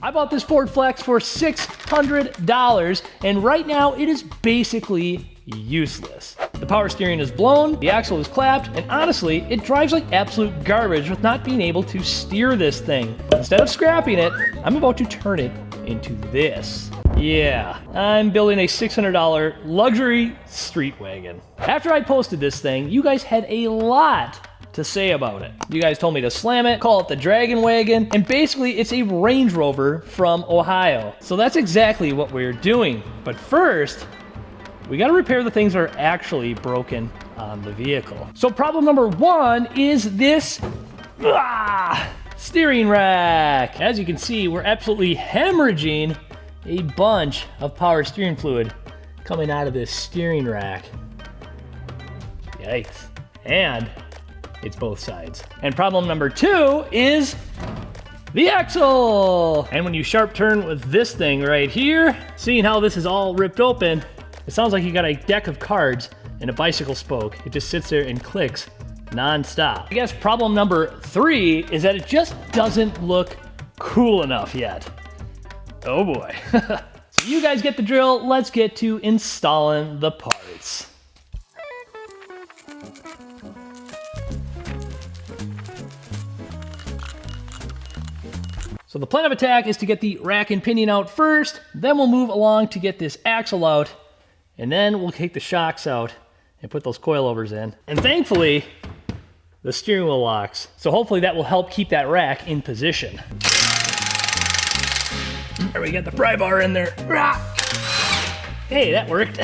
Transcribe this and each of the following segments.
I bought this Ford Flex for $600, and right now it is basically useless. The power steering is blown, the axle is clapped, and honestly, it drives like absolute garbage with not being able to steer this thing. But instead of scrapping it, I'm about to turn it into this. Yeah, I'm building a $600 luxury street wagon. After I posted this thing, you guys had a lot to say about it. You guys told me to slam it, call it the Dragon Wagon, and basically it's a Range Rover from Ohio. So that's exactly what we're doing. But first, we gotta repair the things that are actually broken on the vehicle. So problem number one is this steering rack. As you can see, we're absolutely hemorrhaging a bunch of power steering fluid coming out of this steering rack. Yikes. And it's both sides. And problem number two is the axle. And when you sharp turn with this thing right here, seeing how this is all ripped open, it sounds like you got a deck of cards and a bicycle spoke. It just sits there and clicks non-stop. I guess problem number three is that it just doesn't look cool enough yet. Oh boy. So you guys get the drill. Let's get to installing the parts. So the plan of attack is to get the rack and pinion out first, then we'll move along to get this axle out, and then we'll take the shocks out and put those coilovers in. And thankfully, the steering wheel locks. So hopefully that will help keep that rack in position. There we got the pry bar in there. Hey, that worked.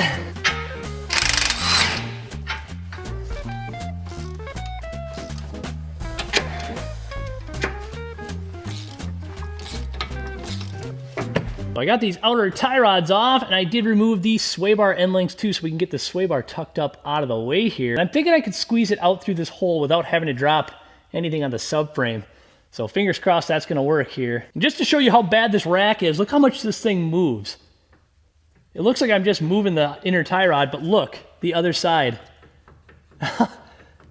So I got these outer tie rods off, and I did remove these sway bar end links too, so we can get the sway bar tucked up out of the way here. And I'm thinking I could squeeze it out through this hole without having to drop anything on the subframe. So fingers crossed that's gonna work here. And just to show you how bad this rack is, look how much this thing moves. It looks like I'm just moving the inner tie rod, but look, the other side.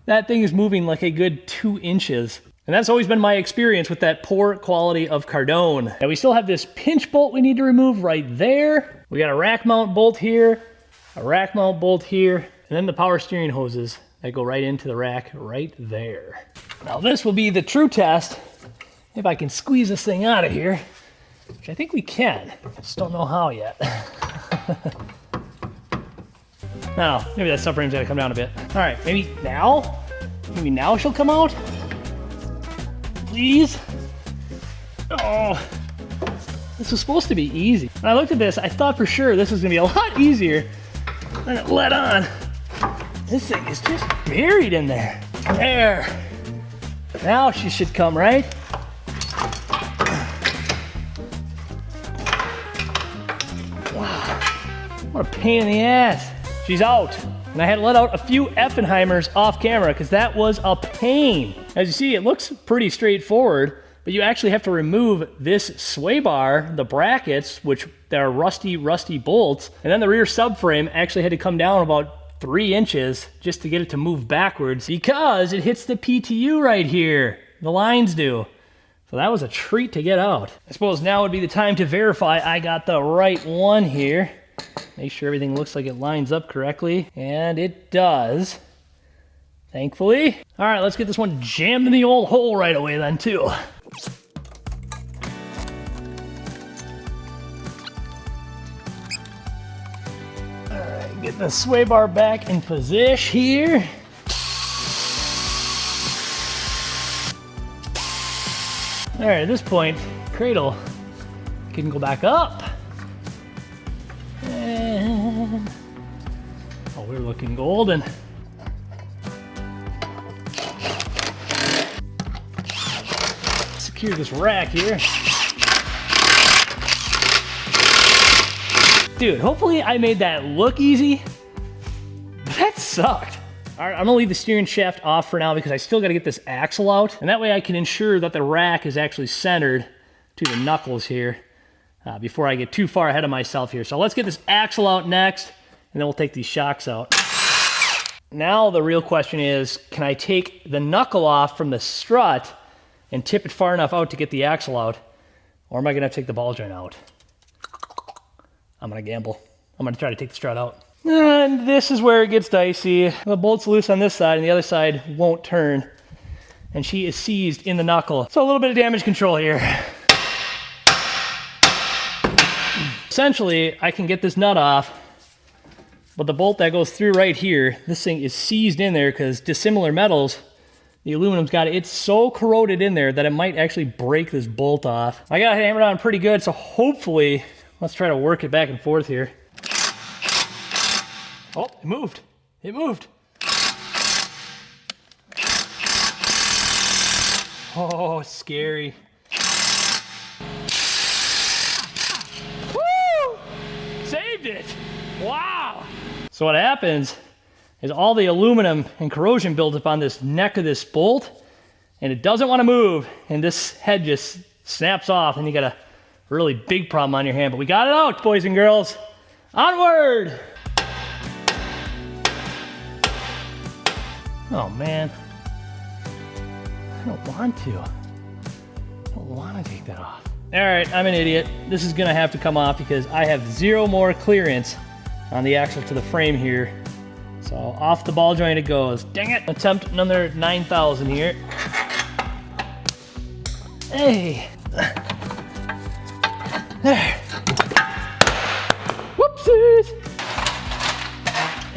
That thing is moving like a good 2 inches. And that's always been my experience with that poor quality of Cardone. And we still have this pinch bolt we need to remove right there. We got a rack mount bolt here, a rack mount bolt here, and then the power steering hoses that go right into the rack right there. Now this will be the true test if I can squeeze this thing out of here, which I think we can. Just don't know how yet. Now, maybe that subframe's gotta come down a bit. All right, maybe now? Maybe now she'll come out? Please? Oh, this was supposed to be easy. When I looked at this, I thought for sure this was gonna be a lot easier than it let on. This thing is just buried in there. There. Now she should come, right? Wow, what a pain in the ass. She's out. And I had to let out a few Effenheimers off camera because that was a pain. As you see, it looks pretty straightforward, but you actually have to remove this sway bar, the brackets, which they're rusty bolts, and then the rear subframe actually had to come down about 3 inches just to get it to move backwards because it hits the PTU right here. The lines do. So that was a treat to get out. I suppose now would be the time to verify I got the right one here. Make sure everything looks like it lines up correctly, and it does, thankfully. All right, let's get this one jammed in the old hole right away then too. All right, get the sway bar back in position here. All right, at this point, cradle can go back up. And oh, we're looking golden. Secure this rack here. Dude, hopefully I made that look easy. That sucked. All right, I'm gonna leave the steering shaft off for now because I still gotta get this axle out, and that way I can ensure that the rack is actually centered to the knuckles here before I get too far ahead of myself here. So let's get this axle out next, and then we'll take these shocks out. Now the real question is, can I take the knuckle off from the strut and tip it far enough out to get the axle out? Or am I gonna have to take the ball joint out? I'm gonna gamble. I'm gonna try to take the strut out. And this is where it gets dicey. The bolt's loose on this side and the other side won't turn. And she is seized in the knuckle. So a little bit of damage control here. Essentially, I can get this nut off, but the bolt that goes through right here, this thing is seized in there because dissimilar metals, the aluminum's got it. It's so corroded in there that it might actually break this bolt off. I got it hammered on pretty good, so hopefully, let's try to work it back and forth here. Oh, it moved. It moved. Oh, scary. Woo! Saved it. Wow. So what happens is all the aluminum and corrosion builds up on this neck of this bolt, and it doesn't want to move, and this head just snaps off, and you got a really big problem on your hand. But we got it out, boys and girls. Onward! Oh man, I don't want to. I don't want to take that off. All right, I'm an idiot. This is gonna have to come off because I have 0 more clearance on the axle to the frame here. So off the ball joint it goes. Dang it! Attempt another 9,000 here. Hey! There. Whoopsies!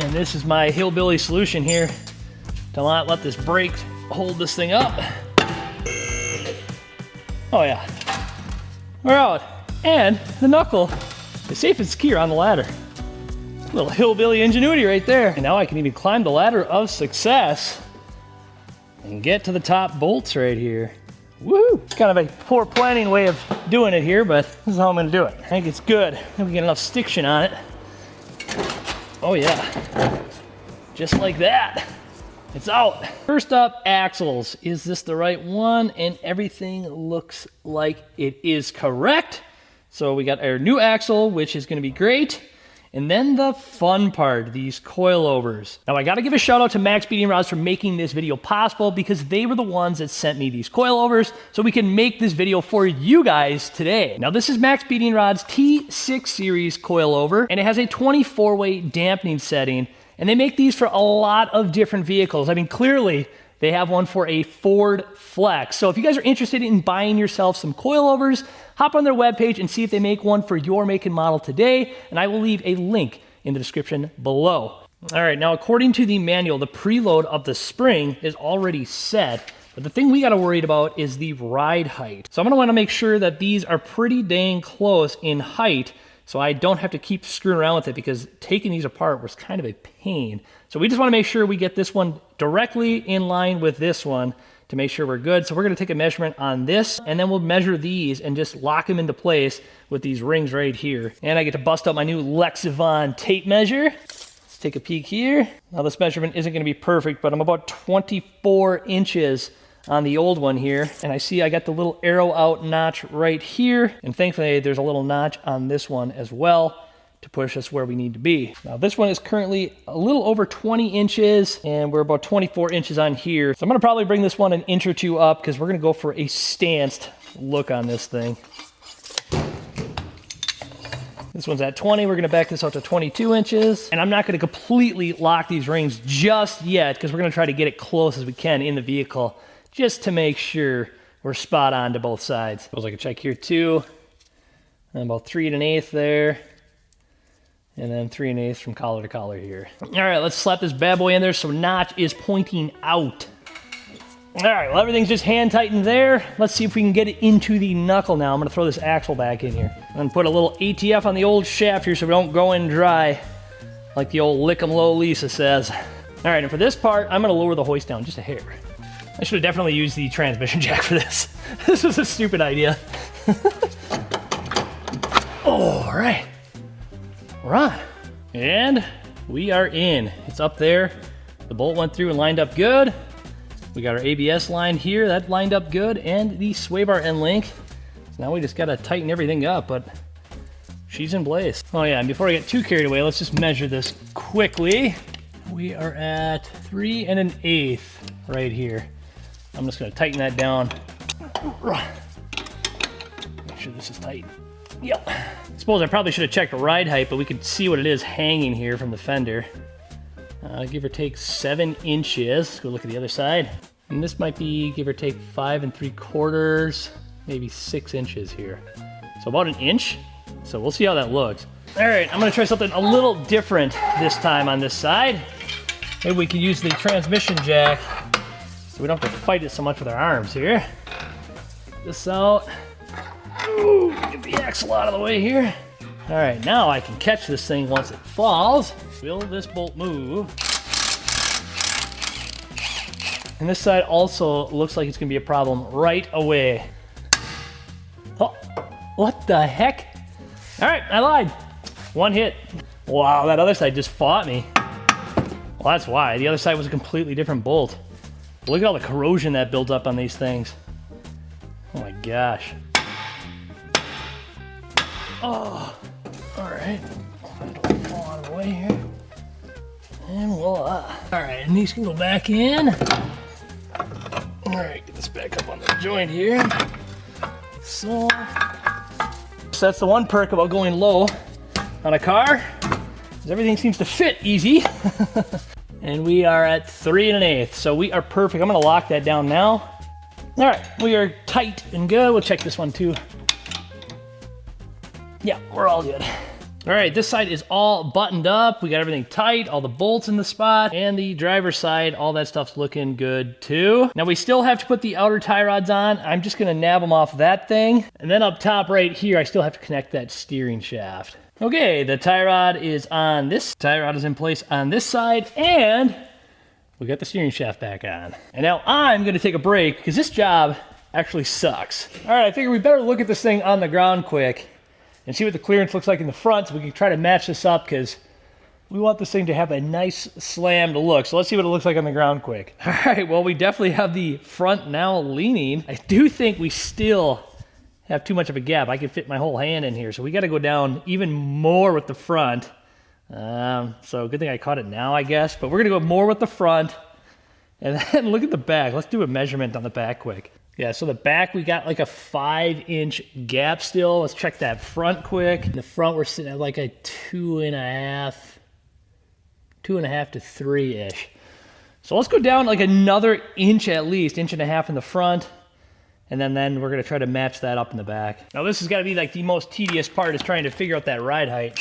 And this is my hillbilly solution here to not let this brake hold this thing up. Oh yeah. We're out. And the knuckle is safe and secure on the ladder. A little hillbilly ingenuity right there. And now I can even climb the ladder of success and get to the top bolts right here. Woo! It's kind of a poor planning way of doing it here, but this is how I'm gonna do it. I think it's good. I think we get enough stiction on it. Oh yeah. Just like that. It's out. First up, axles. Is this the right one? And everything looks like it is correct. So we got our new axle, which is gonna be great. And then the fun part, these coilovers. Now I gotta give a shout out to MaXpeedingRods for making this video possible because they were the ones that sent me these coilovers so we can make this video for you guys today. Now this is MaXpeedingRods T6 series coilover and it has a 24-way dampening setting and they make these for a lot of different vehicles. I mean, clearly they have one for a Ford Flex. So if you guys are interested in buying yourself some coilovers, hop on their webpage and see if they make one for your make and model today, and I will leave a link in the description below. All right, now according to the manual, the preload of the spring is already set, but the thing we gotta worry about is the ride height. So I'm gonna wanna make sure that these are pretty dang close in height so I don't have to keep screwing around with it because taking these apart was kind of a pain. So we just wanna make sure we get this one directly in line with this one to make sure we're good. So we're gonna take a measurement on this and then we'll measure these and just lock them into place with these rings right here. And I get to bust out my new Lexivon tape measure. Let's take a peek here. Now this measurement isn't gonna be perfect, but I'm about 24 inches on the old one here. And I see I got the little arrow out notch right here. And thankfully there's a little notch on this one as well to push us where we need to be. Now this one is currently a little over 20 inches and we're about 24 inches on here. So I'm gonna probably bring this one an inch or two up because we're gonna go for a stanced look on this thing. This one's at 20, we're gonna back this out to 22 inches. And I'm not gonna completely lock these rings just yet because we're gonna try to get it close as we can in the vehicle just to make sure we're spot on to both sides. Goes like a check here too. And about 3 1/8 there. And then 3 1/8 from collar to collar here. All right, let's slap this bad boy in there so notch is pointing out. All right, well, everything's just hand tightened there. Let's see if we can get it into the knuckle now. I'm gonna throw this axle back in here. And put a little ATF on the old shaft here so we don't go in dry, like the old lick 'em low Lisa says. All right, and for this part, I'm gonna lower the hoist down just a hair. I should have definitely used the transmission jack for this. This was a stupid idea. Oh, all right. We're on. And we are in. It's up there. The bolt went through and lined up good. We got our ABS line here. That lined up good. And the sway bar end link. So now we just got to tighten everything up, but she's in place. Oh yeah, and before I get too carried away, let's just measure this quickly. We are at 3 1/8 right here. I'm just going to tighten that down. Make sure sure this is tight. Yep. I suppose I probably should have checked ride height, but we could see what it is hanging here from the fender. Give or take 7 inches. Let's go look at the other side. And this might be give or take 5 3/4, maybe 6 inches here. So about 1 inch. So we'll see how that looks. All right, I'm gonna try something a little different this time on this side. Maybe we can use the transmission jack so we don't have to fight it so much with our arms here. Get this out. Ooh, get the axle out of the way here. All right, now I can catch this thing once it falls. Will this bolt move? And this side also looks like it's gonna be a problem right away. Oh, what the heck? All right, I lied. 1 hit. Wow, that other side just fought me. Well, that's why. The other side was a completely different bolt. Look at all the corrosion that builds up on these things. Oh my gosh. Oh, all right. Don't fall out of the way here. And voila. All right, and these can go back in. All right, get this back up on the joint here. So that's the one perk about going low on a car, is everything seems to fit easy. And we are at 3 1/8, so we are perfect. I'm gonna lock that down now. All right, we are tight and good. We'll check this one too. Yeah, we're all good. All right, this side is all buttoned up. We got everything tight, all the bolts in the spot, and the driver's side, all that stuff's looking good too. Now we still have to put the outer tie rods on. I'm just gonna nab them off that thing. And then up top right here, I still have to connect that steering shaft. Okay, the tie rod is on this. Tie rod is in place on this side, and we got the steering shaft back on. And now I'm gonna take a break because this job actually sucks. All right, I figure we better look at this thing on the ground quick and see what the clearance looks like in the front so we can try to match this up because we want this thing to have a nice slammed look. So let's see what it looks like on the ground quick. All right, well, we definitely have the front now leaning. I do think we still have too much of a gap. I can fit my whole hand in here, so we gotta go down even more with the front. So good thing I caught it now, I guess, but we're gonna go more with the front. And then look at the back. Let's do a measurement on the back quick. Yeah, so the back, we got like a 5-inch gap still. Let's check that front quick. In the front, we're sitting at like a 2.5 to 3-ish. So let's go down like another inch at least, 1.5 inches in the front. And then we're gonna try to match that up in the back. Now this has gotta be like the most tedious part, is trying to figure out that ride height.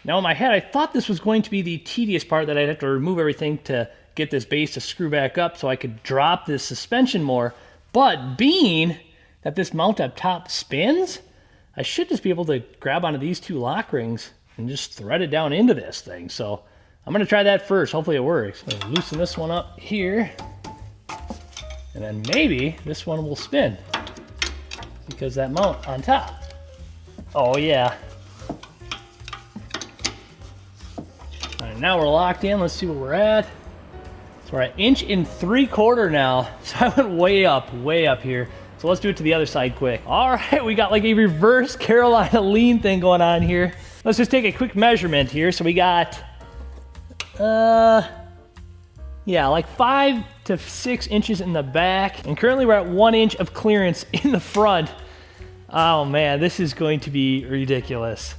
Now in my head, I thought this was going to be the tedious part, that I'd have to remove everything to get this base to screw back up so I could drop this suspension more. But being that this mount up top spins, I should just be able to grab onto these 2 lock rings and just thread it down into this thing. So I'm gonna try that first. Hopefully it works. I'm gonna loosen this one up here. And then maybe this one will spin because that mount on top. Oh yeah. All right, now we're locked in. Let's see where we're at. So we're at 1 3/4 now. So I went way up here. So let's do it to the other side quick. All right, we got like a reverse Carolina lean thing going on here. Let's just take a quick measurement here. So we got, yeah, like 5 to 6 inches in the back. And currently we're at 1 inch of clearance in the front. Oh man, this is going to be ridiculous.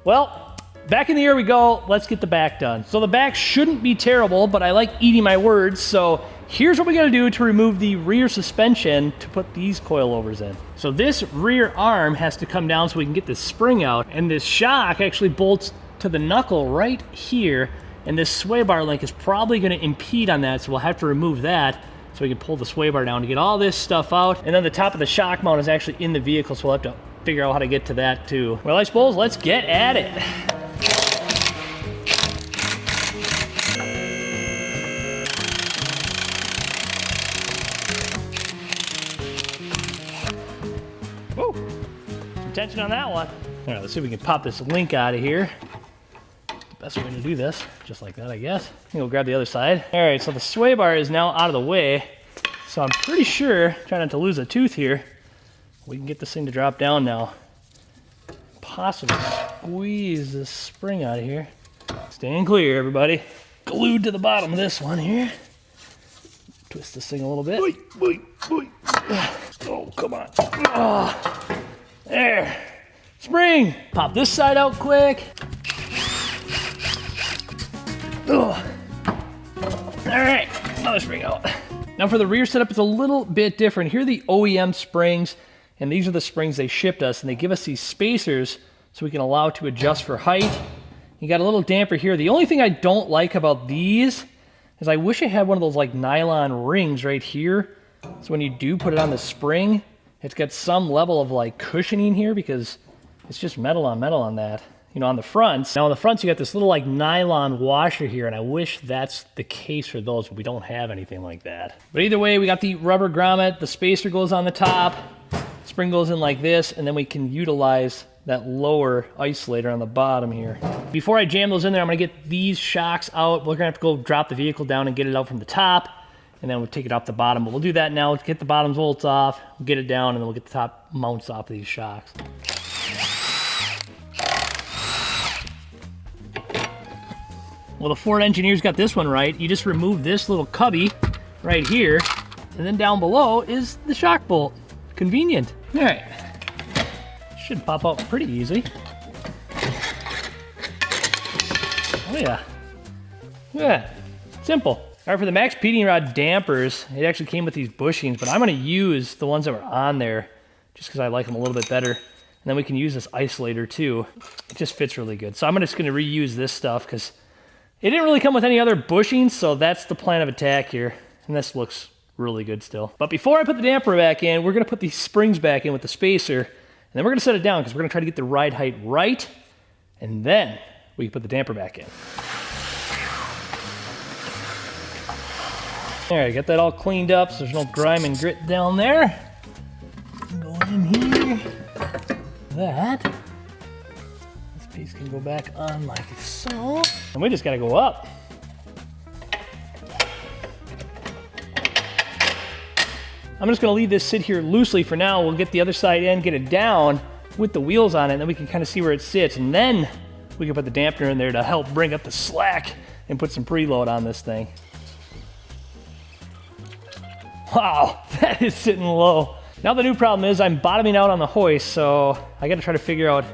Well, back in the air we go. Let's get the back done. So the back shouldn't be terrible, but I like eating my words. So here's what we gotta do to remove the rear suspension to put these coilovers in. So this rear arm has to come down so we can get this spring out. And this shock actually bolts to the knuckle right here. And this sway bar link is probably gonna impede on that, so we'll have to remove that so we can pull the sway bar down to get all this stuff out. And then the top of the shock mount is actually in the vehicle, so we'll have to figure out how to get to that too. Well, I suppose let's get at it. Whoa, some tension on that one. All right, let's see if we can pop this link out of here. Best way to do this, just like that, I guess. We'll grab the other side. All right, so the sway bar is now out of the way. So I'm pretty sure, trying not to lose a tooth here, we can get this thing to drop down now. Possibly squeeze this spring out of here. Staying clear, everybody. Glued to the bottom of this one here. Twist this thing a little bit. Oh, come on. There. Spring. Pop this side out quick. Ugh. All right, another spring out. Now for the rear setup, it's a little bit different. Here are the OEM springs, and these are the springs they shipped us, and they give us these spacers so we can allow it to adjust for height. You got a little damper here. The only thing I don't like about these is I wish I had one of those like nylon rings right here. So when you do put it on the spring, it's got some level of like cushioning here because it's just metal on that. You know, on the fronts. Now on the fronts, you got this little like nylon washer here, and I wish that's the case for those, but we don't have anything like that. But either way, we got the rubber grommet, the spacer goes on the top, spring goes in like this, and then we can utilize that lower isolator on the bottom here. Before I jam those in there, I'm gonna get these shocks out. We're gonna have to go drop the vehicle down and get it out from the top, and then we'll take it off the bottom. But we'll do that now. Let's get the bottom bolts off, get it down, and then we'll get the top mounts off of these shocks. Well, the Ford engineers got this one right. You just remove this little cubby right here, and then down below is the shock bolt. Convenient. All right. Should pop out pretty easy. Oh yeah. Yeah, simple. All right, for the MaXpeedingRod dampers, it actually came with these bushings, but I'm gonna use the ones that were on there just because I like them a little bit better. And then we can use this isolator too. It just fits really good. So I'm just gonna reuse this stuff because it didn't really come with any other bushings, so that's the plan of attack here. And this looks really good still. But before I put the damper back in, we're gonna put these springs back in with the spacer, and then we're gonna set it down because we're gonna try to get the ride height right, and then we can put the damper back in. All right, got that all cleaned up so there's no grime and grit down there. Go in here, that. Piece can go back on like so. And we just gotta go up. I'm just gonna leave this sit here loosely for now. We'll get the other side in, get it down with the wheels on it, and then we can kind of see where it sits. And then we can put the dampener in there to help bring up the slack and put some preload on this thing. Wow, that is sitting low. Now the new problem is I'm bottoming out on the hoist, so I gotta try to figure out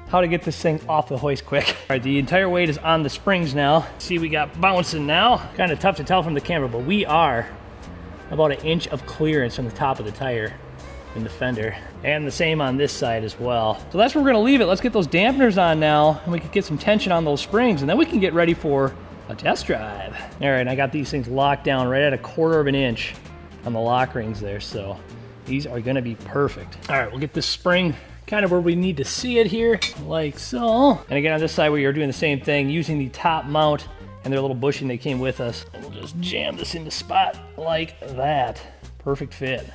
how to get this thing off the hoist quick. All right, the entire weight is on the springs now. See, we got bouncing now. Kind of tough to tell from the camera, but we are about 1 inch of clearance from the top of the tire in the fender. And the same on this side as well. So that's where we're gonna leave it. Let's get those dampeners on now, and we can get some tension on those springs, and then we can get ready for a test drive. All right, I got these things locked down right at 1/4 of an inch on the lock rings there, so these are gonna be perfect. All right, we'll get this spring kind of where we need to see it here, like so. And again, on this side, we are doing the same thing, using the top mount and their little bushing that came with us. And we'll just jam this into spot like that. Perfect fit.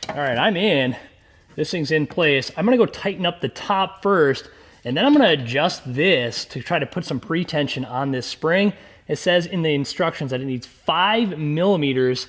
All right, I'm in. This thing's in place. I'm gonna go tighten up the top first, and then I'm gonna adjust this to try to put some pre-tension on this spring. It says in the instructions that it needs 5 millimeters.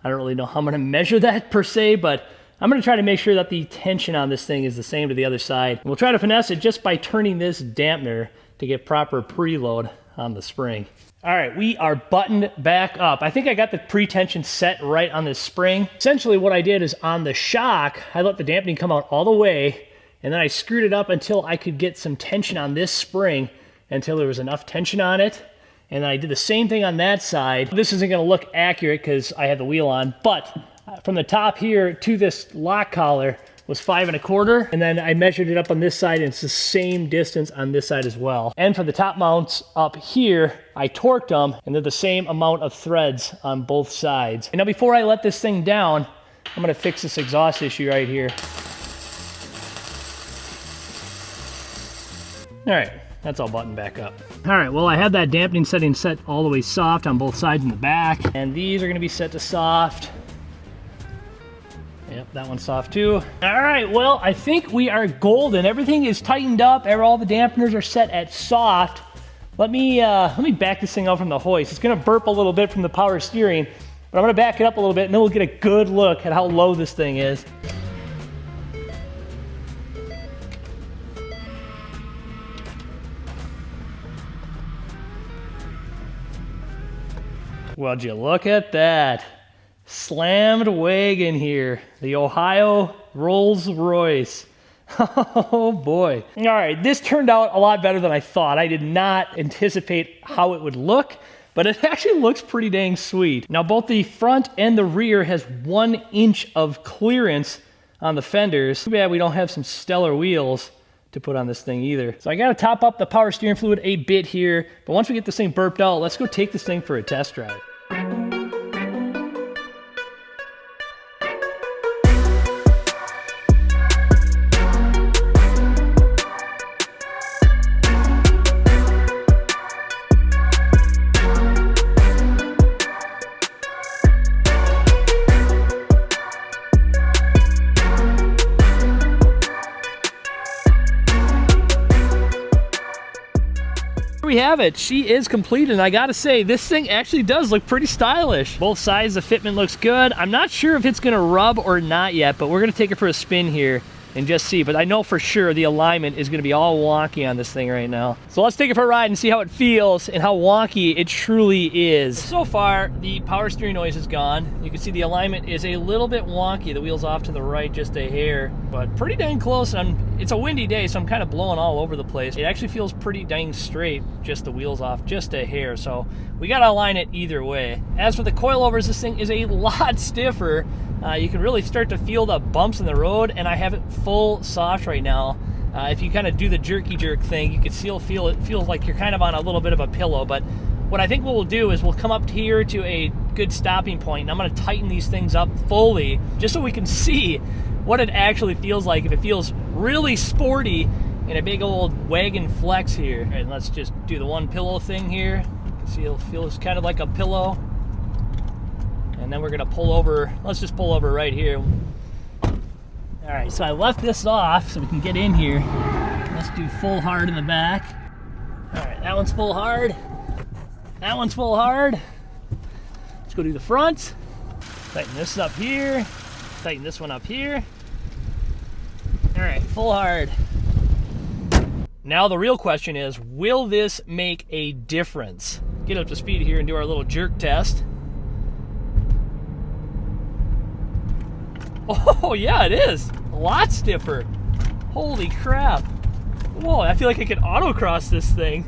I don't really know how I'm gonna measure that per se, but I'm gonna try to make sure that the tension on this thing is the same to the other side. We'll try to finesse it just by turning this dampener to get proper preload on the spring. All right, we are buttoned back up. I think I got the pre-tension set right on this spring. Essentially what I did is on the shock, I let the dampening come out all the way, and then I screwed it up until I could get some tension on this spring until there was enough tension on it. And I did the same thing on that side. This isn't gonna look accurate because I have the wheel on, but from the top here to this lock collar was 5 1/4, and then I measured it up on this side, and it's the same distance on this side as well. And for the top mounts up here, I torqued them, and they're the same amount of threads on both sides. And now before I let this thing down, I'm gonna fix this exhaust issue right here. All right, that's all buttoned back up. All right, well, I have that dampening setting set all the way soft on both sides and the back, and these are gonna be set to soft. Yep, that one's soft too. All right, well, I think we are golden. Everything is tightened up. All the dampeners are set at soft. Let me back this thing out from the hoist. It's gonna burp a little bit from the power steering, but I'm gonna back it up a little bit, and then we'll get a good look at how low this thing is. Would you look at that? Slammed wagon here. The Ohio Rolls Royce. Oh boy. All right, this turned out a lot better than I thought. I did not anticipate how it would look, but it actually looks pretty dang sweet. Now both the front and the rear has 1 inch of clearance on the fenders. Too bad we don't have some stellar wheels to put on this thing either. So I gotta top up the power steering fluid a bit here, but once we get this thing burped out, let's go take this thing for a test drive. We have it. She is complete, and I gotta say, this thing actually does look pretty stylish. Both sides, the fitment looks good. I'm not sure if it's gonna rub or not yet, but we're gonna take it for a spin here and just see. But I know for sure the alignment is gonna be all wonky on this thing right now. So let's take it for a ride and see how it feels and how wonky it truly is. So far, the power steering noise is gone. You can see the alignment is a little bit wonky. The wheel's off to the right just a hair, but pretty dang close. And it's a windy day, so I'm kind of blowing all over the place. It actually feels pretty dang straight, just the wheels off just a hair. So we gotta align it either way. As for the coilovers, this thing is a lot stiffer. You can really start to feel the bumps in the road, and I have it full soft right now. If you kind of do the jerky jerk thing, you can still feel it feels like you're kind of on a little bit of a pillow. But what I think what we'll do is we'll come up here to a good stopping point, and I'm going to tighten these things up fully just so we can see what it actually feels like, if it feels really sporty in a big old wagon flex here. And let's just do the one pillow thing here. You can see it feels kind of like a pillow. And then we're gonna pull over. Let's just pull over right here. All right, so I left this off so we can get in here. Let's do full hard in the back. All right, that one's full hard. That one's full hard. Let's go do the front. Tighten this up here. Tighten this one up here. All right, full hard. Now the real question is, will this make a difference? Get up to speed here and do our little jerk test. Oh, yeah, it is. A lot stiffer. Holy crap. Whoa, I feel like I could autocross this thing.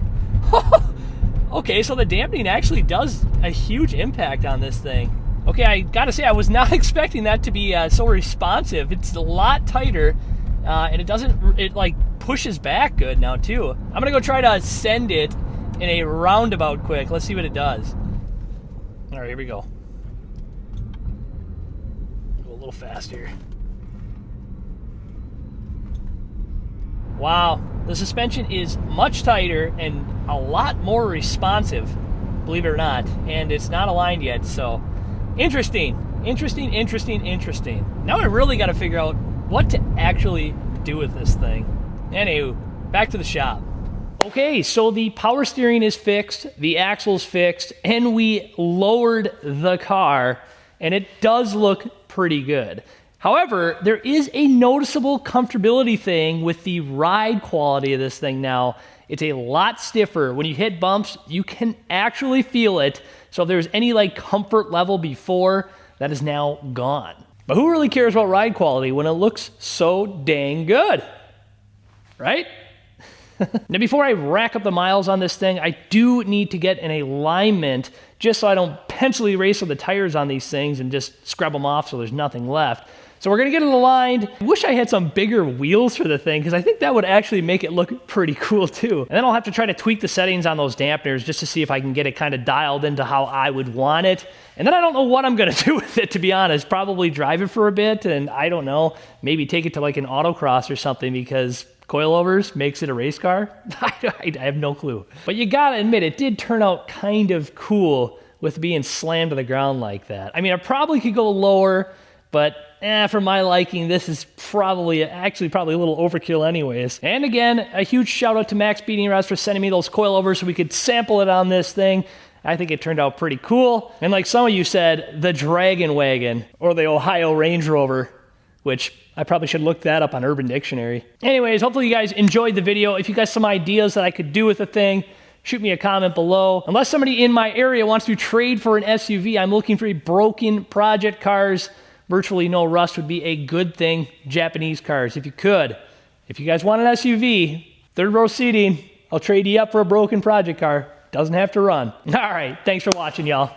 Okay, so the dampening actually does a huge impact on this thing. Okay, I gotta say, I was not expecting that to be so responsive. It's a lot tighter, and it like pushes back good now too. I'm gonna go try to send it in a roundabout quick. Let's see what it does. All right, here we go. A little faster. Wow, the suspension is much tighter and a lot more responsive, believe it or not, and it's not aligned yet. So interesting. Now I really got to figure out what to actually do with this thing. Anywho, back to the shop. Okay, so the power steering is fixed, the axle's fixed, and we lowered the car, and it does look pretty good. However, there is a noticeable comfortability thing with the ride quality of this thing now. It's a lot stiffer. When you hit bumps, you can actually feel it. So if there's any like comfort level before, that is now gone. But who really cares about ride quality when it looks so dang good, right? Now, before I rack up the miles on this thing, I do need to get an alignment just so I don't pencil erase the tires on these things and just scrub them off so there's nothing left. So we're gonna get it aligned. I wish I had some bigger wheels for the thing because I think that would actually make it look pretty cool too. And then I'll have to try to tweak the settings on those dampeners just to see if I can get it kind of dialed into how I would want it. And then I don't know what I'm gonna do with it, to be honest. Probably drive it for a bit, and I don't know, maybe take it to like an autocross or something because coilovers makes it a race car? I have no clue. But you gotta admit, it did turn out kind of cool with being slammed to the ground like that. I mean, I probably could go lower, but for my liking, this is probably a little overkill anyways. And again, a huge shout out to MaXpeedingRods for sending me those coilovers so we could sample it on this thing. I think it turned out pretty cool. And like some of you said, the Dragon Wagon, or the Ohio Range Rover, which I probably should look that up on Urban Dictionary. Anyways, hopefully you guys enjoyed the video. If you got some ideas that I could do with the thing, shoot me a comment below. Unless somebody in my area wants to trade for an SUV, I'm looking for broken project cars. Virtually no rust would be a good thing. Japanese cars, if you could. If you guys want an SUV, third row seating, I'll trade you up for a broken project car. Doesn't have to run. All right, thanks for watching, y'all.